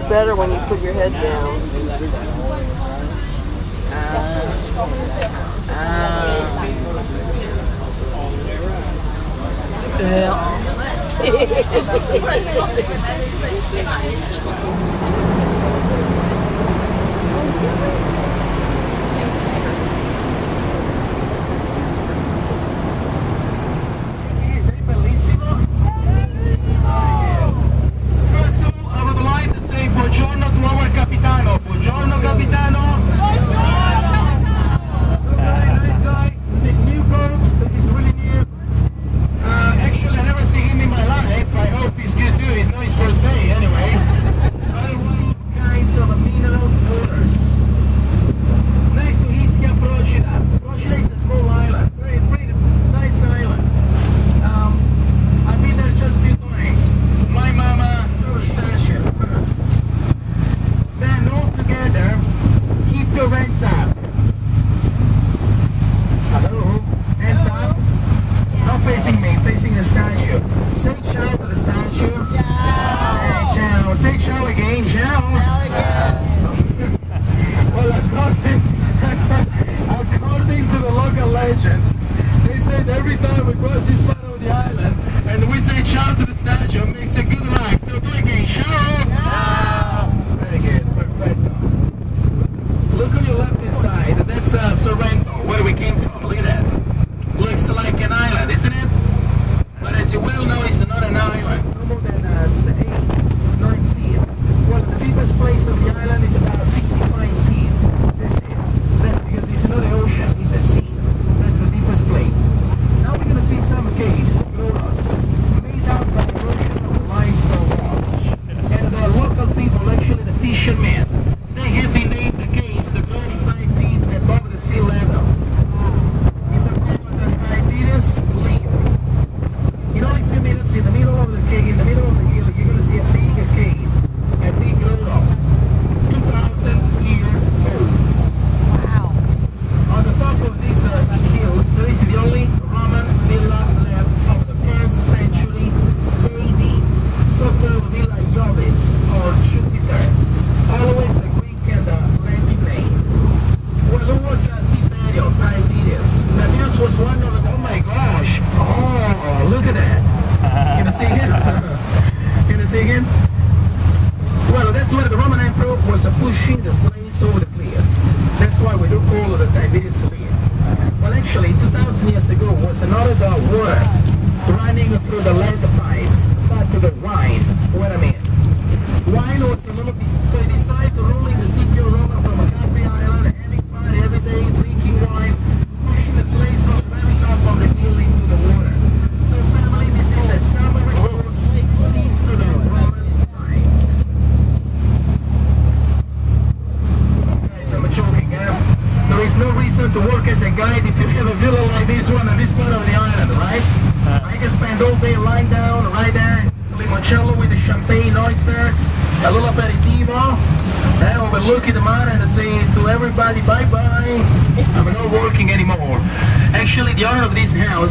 better when you put your head down.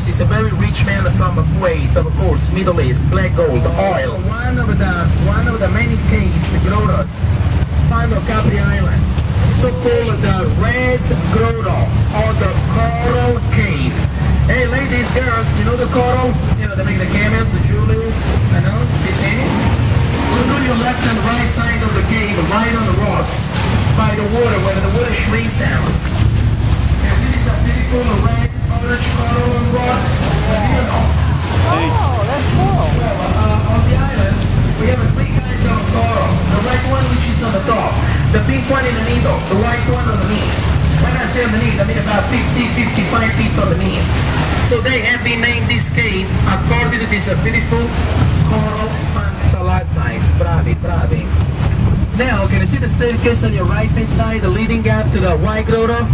Is a very rich man from Kuwait, of course, Middle East, black gold, oil. One of the many caves, grottos, found on Capri Island, so-called the Red Grotto or the Coral Cave. Hey, ladies, girls, you know the coral? You know, they make the camels, the jewelry, you know, see? Look on your left and right side of the cave, right on the rocks, by the water, where the water shrinks down. You see this beautiful red orange coral on rocks? Oh, that's cool. Well, on the island, we have three kinds of coral. The red one, which is on the top. The pink one in the middle. The white one underneath. When I say underneath, I mean about 50-55 feet underneath. So they have been named this cave according to this beautiful coral and stalactites. Bravi. Now, can you see the staircase on your right hand side leading up to the white grotto?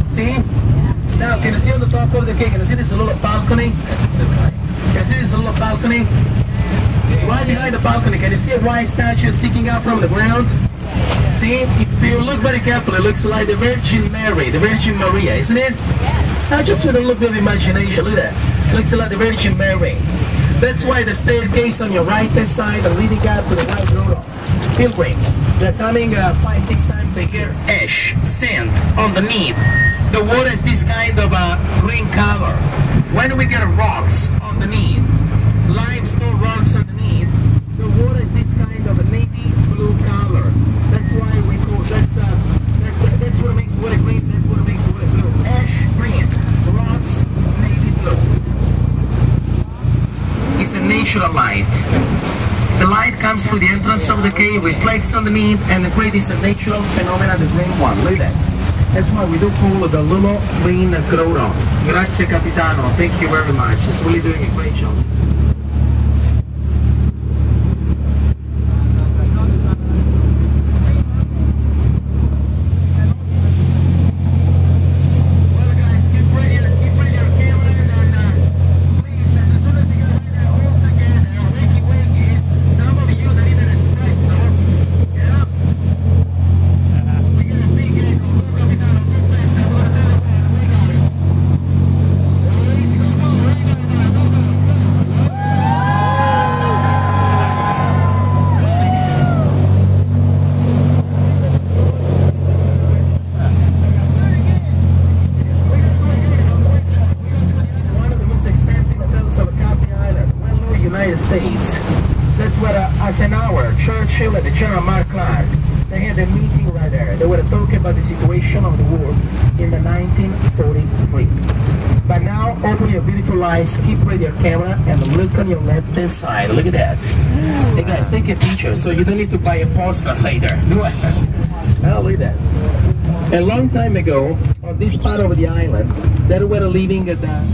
See? Now, can you see on the top of the cave? Can you see this little balcony? Can you see this little balcony? Right behind the balcony, can you see a white statue sticking out from the ground? See? If you look very carefully, it looks like the Virgin Mary, the Virgin Maria, isn't it? Now, just with a little bit of imagination, look at that. Looks like the Virgin Mary. That's why the staircase on your right hand side leading up to the white grotto. pilgrims. They're coming 5-6 times a year. Ash, sand underneath. The water is this kind of a green color. When we get rocks underneath, limestone rocks underneath, the water is this kind of a navy blue color. That's why we call that's what makes water green. That's what makes water blue. Ash green, rocks navy blue. It's a natural light. The light comes through the entrance of the cave, reflects underneath, and creates a natural phenomenon, the green one. Look at that. That's why we do call it the Lumo Green Grotto. Grazie Capitano, thank you very much. It's really doing a great job. States. That's what Eisenhower, Churchill, and the General Mark Clark, they had a meeting right there. They were talking about the situation of the world in the 1943. But now, open your beautiful eyes, keep ready your camera, and look on your left-hand side. Look at that. Hey guys, take a picture so you don't need to buy a postcard later. Oh, look at that. A long time ago, on this part of the island, they were living at the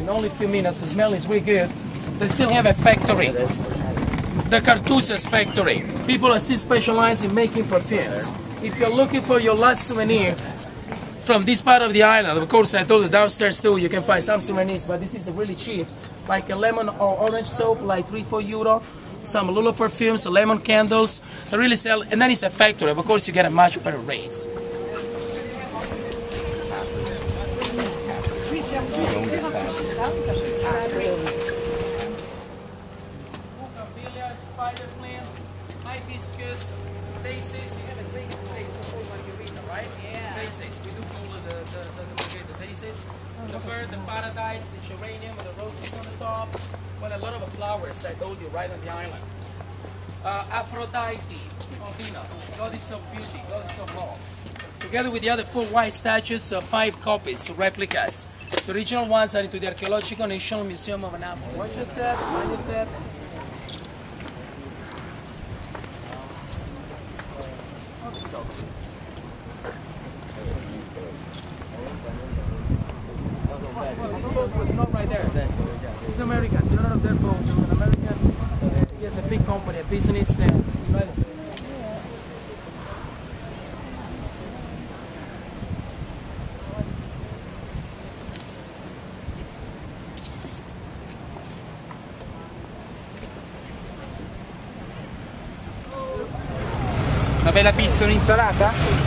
in only a few minutes. The smell is really good. They still have a factory, the Cartuses factory. People are still specialized in making perfumes. If you're looking for your last souvenir from this part of the island, of course I told you downstairs too you can find some souvenirs, but this is really cheap, like a lemon or orange soap, like 3-4 euro. Some Lulu perfumes, lemon candles, they really sell, and then it's a factory, of course you get a much better rates. Spider plant, hibiscus, daisies. You have a big place for margarita, right? Yeah. Daisies. We do call it the daisies. The bird, the paradise, the geranium, the roses on the top. Well, a lot of flowers, I told you, right on the island. Aphrodite on Venus, goddess of beauty, goddess of love. Together with the other 4 white statues, 5 copies, replicas. The original ones are into the Archaeological National Museum of Naples. Watch your steps, mind your steps. Was not right there. He's American. The owner of that boat is an American. He has a big company, a business in the United States. Una bella pizza, un'insalata?